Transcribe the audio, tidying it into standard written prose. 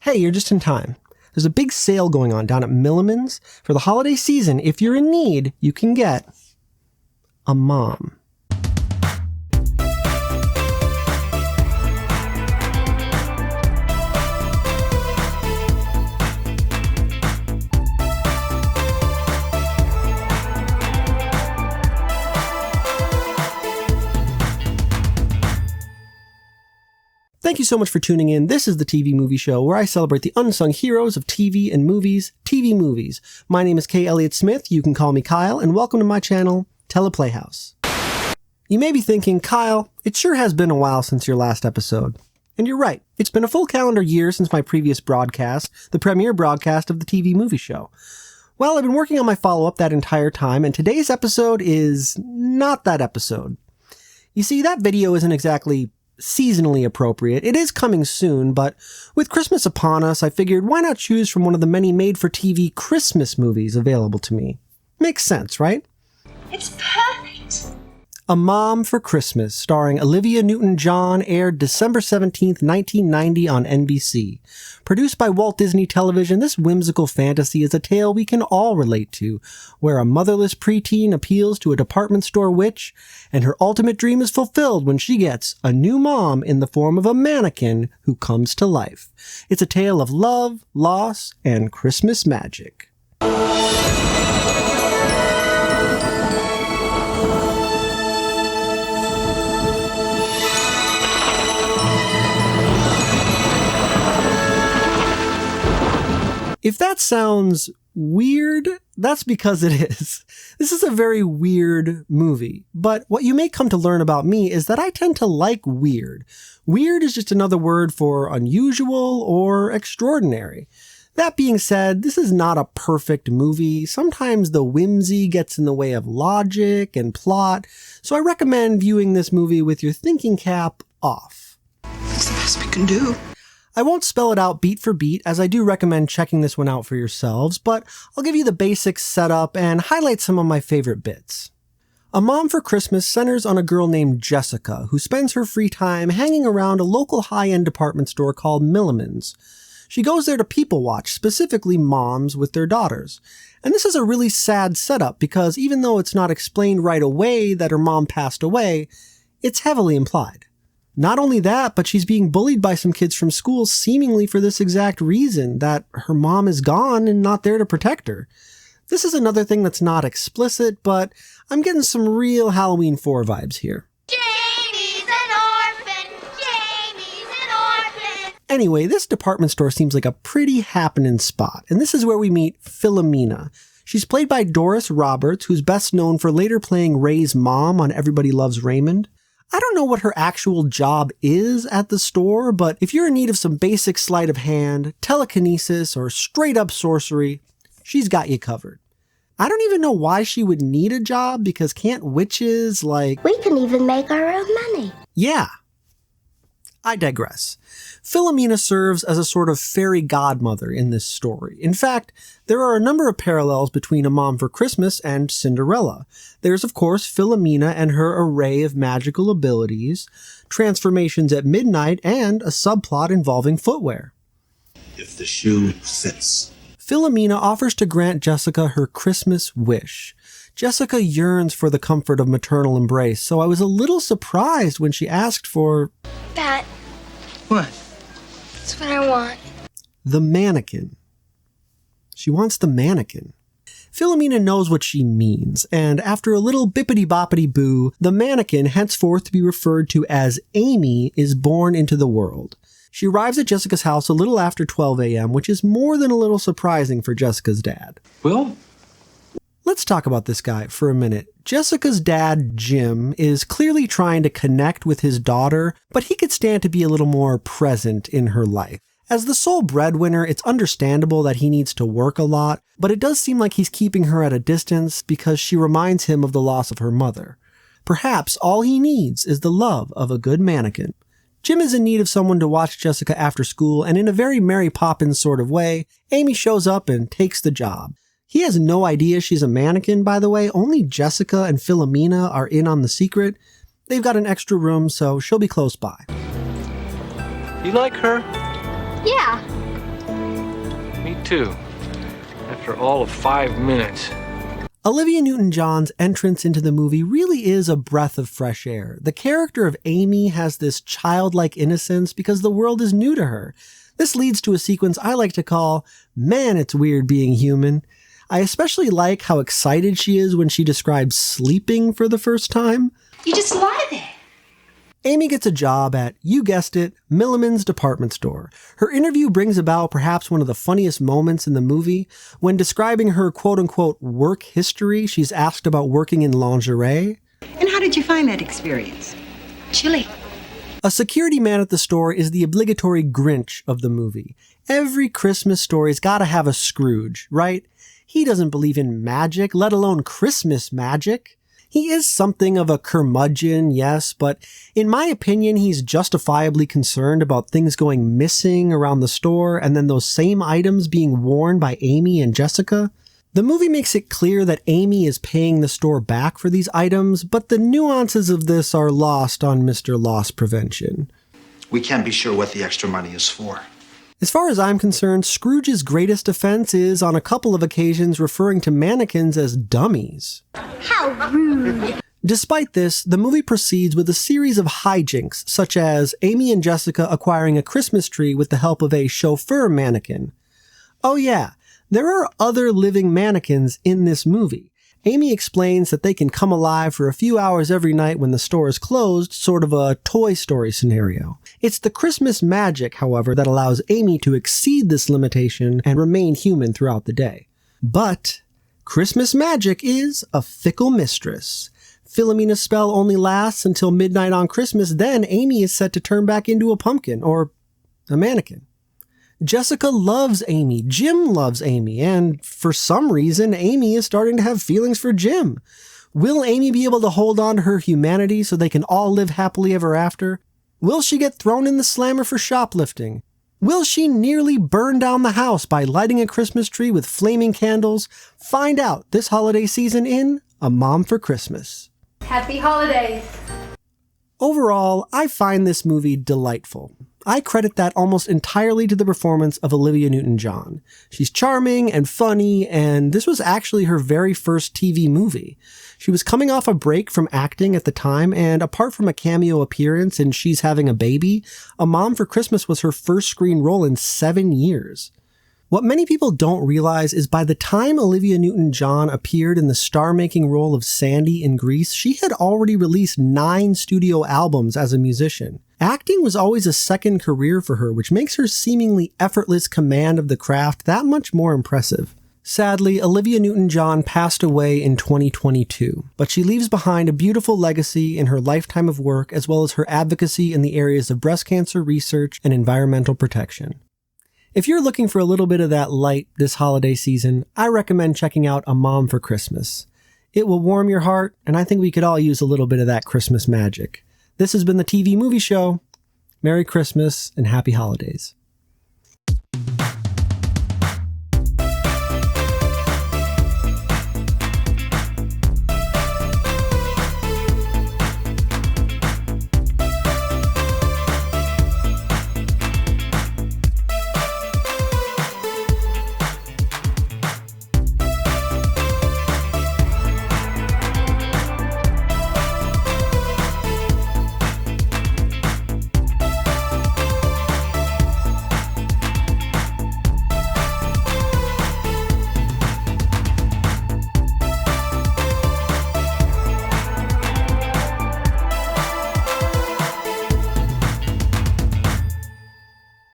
Hey, you're just in time. There's a big sale going on down at Milliman's. For the holiday season, if you're in need, you can get a mom. Thank you so much for tuning in. This is the TV Movie Show, where I celebrate the unsung heroes of TV and movies, TV movies. My name is K. Elliott Smith. You can call me Kyle, and welcome to my channel, Teleplayhouse. You may be thinking, Kyle, it sure has been a while since your last episode. And you're right. It's been a full calendar year since my previous broadcast, the premiere broadcast of the TV Movie Show. Well, I've been working on my follow-up that entire time, and today's episode is not that episode. You see, that video isn't exactly seasonally appropriate. It is coming soon, but with Christmas upon us, I figured why not choose from one of the many made-for-TV Christmas movies available to me? Makes sense, right? It's perfect! A Mom for Christmas, starring Olivia Newton-John, aired December 17th, 1990 on NBC. Produced by Walt Disney Television, this whimsical fantasy is a tale we can all relate to, where a motherless preteen appeals to a department store witch, and her ultimate dream is fulfilled when she gets a new mom in the form of a mannequin who comes to life. It's a tale of love, loss, and Christmas magic. If that sounds weird, that's because it is. This is a very weird movie, but what you may come to learn about me is that I tend to like weird. Weird is just another word for unusual or extraordinary. That being said, this is not a perfect movie. Sometimes the whimsy gets in the way of logic and plot, so I recommend viewing this movie with your thinking cap off. It's the best we can do. I won't spell it out beat for beat, as I do recommend checking this one out for yourselves, but I'll give you the basic setup and highlight some of my favorite bits. A Mom for Christmas centers on a girl named Jessica, who spends her free time hanging around a local high-end department store called Milliman's. She goes there to people watch, specifically moms with their daughters. And this is a really sad setup because even though it's not explained right away that her mom passed away, it's heavily implied. Not only that, but she's being bullied by some kids from school seemingly for this exact reason, that her mom is gone and not there to protect her. This is another thing that's not explicit, but I'm getting some real Halloween 4 vibes here. Jamie's an orphan! Jamie's an orphan! Anyway, this department store seems like a pretty happening spot, and this is where we meet Philomena. She's played by Doris Roberts, who's best known for later playing Ray's mom on Everybody Loves Raymond. I don't know what her actual job is at the store, but if you're in need of some basic sleight of hand, telekinesis, or straight up sorcery, she's got you covered. I don't even know why she would need a job, because can't witches, like... We can even make our own money. Yeah. I digress. Philomena serves as a sort of fairy godmother in this story. In fact, there are a number of parallels between A Mom for Christmas and Cinderella. There's, of course, Philomena and her array of magical abilities, transformations at midnight, and a subplot involving footwear. If the shoe fits. Philomena offers to grant Jessica her Christmas wish. Jessica yearns for the comfort of maternal embrace, so I was a little surprised when she asked for... That. What? That's what I want. The mannequin. She wants the mannequin. Philomena knows what she means, and after a little bippity-boppity-boo, the mannequin, henceforth to be referred to as Amy, is born into the world. She arrives at Jessica's house a little after 12 a.m., which is more than a little surprising for Jessica's dad. Will? Let's talk about this guy for a minute. Jessica's dad, Jim, is clearly trying to connect with his daughter, but he could stand to be a little more present in her life. As the sole breadwinner, it's understandable that he needs to work a lot, but it does seem like he's keeping her at a distance because she reminds him of the loss of her mother. Perhaps all he needs is the love of a good mannequin. Jim is in need of someone to watch Jessica after school, and in a very Mary Poppins sort of way, Amy shows up and takes the job. He has no idea she's a mannequin, by the way. Only Jessica and Philomena are in on the secret. They've got an extra room, so she'll be close by. You like her? Yeah. too. After all of 5 minutes. Olivia Newton-John's entrance into the movie really is a breath of fresh air. The character of Amy has this childlike innocence because the world is new to her. This leads to a sequence I like to call, "Man, it's weird being human." I especially like how excited she is when she describes sleeping for the first time. You just lie there. Amy gets a job at, you guessed it, Milliman's department store. Her interview brings about perhaps one of the funniest moments in the movie. When describing her quote-unquote work history, she's asked about working in lingerie. And how did you find that experience? Chilly. A security man at the store is the obligatory Grinch of the movie. Every Christmas story's gotta have a Scrooge, right? He doesn't believe in magic, let alone Christmas magic. He is something of a curmudgeon, yes, but in my opinion, he's justifiably concerned about things going missing around the store and then those same items being worn by Amy and Jessica. The movie makes it clear that Amy is paying the store back for these items, but the nuances of this are lost on Mr. Loss Prevention. We can't be sure what the extra money is for. As far as I'm concerned, Scrooge's greatest offense is, on a couple of occasions, referring to mannequins as dummies. How rude. Despite this, the movie proceeds with a series of hijinks, such as Amy and Jessica acquiring a Christmas tree with the help of a chauffeur mannequin. Oh yeah, there are other living mannequins in this movie. Amy explains that they can come alive for a few hours every night when the store is closed, sort of a Toy Story scenario. It's the Christmas magic, however, that allows Amy to exceed this limitation and remain human throughout the day. But Christmas magic is a fickle mistress. Philomena's spell only lasts until midnight on Christmas, then Amy is set to turn back into a pumpkin, or a mannequin. Jessica loves Amy, Jim loves Amy, and for some reason, Amy is starting to have feelings for Jim. Will Amy be able to hold on to her humanity so they can all live happily ever after? Will she get thrown in the slammer for shoplifting? Will she nearly burn down the house by lighting a Christmas tree with flaming candles? Find out this holiday season in A Mom for Christmas. Happy holidays! Overall, I find this movie delightful. I credit that almost entirely to the performance of Olivia Newton-John. She's charming and funny, and this was actually her very first TV movie. She was coming off a break from acting at the time, and apart from a cameo appearance in She's Having a Baby, A Mom for Christmas was her first screen role in 7 years. What many people don't realize is by the time Olivia Newton-John appeared in the star-making role of Sandy in Grease, she had already released 9 studio albums as a musician. Acting was always a second career for her, which makes her seemingly effortless command of the craft that much more impressive. Sadly, Olivia Newton-John passed away in 2022, but she leaves behind a beautiful legacy in her lifetime of work as well as her advocacy in the areas of breast cancer research and environmental protection. If you're looking for a little bit of that light this holiday season, I recommend checking out A Mom for Christmas. It will warm your heart, and I think we could all use a little bit of that Christmas magic. This has been the TV Movie Show. Merry Christmas and Happy Holidays.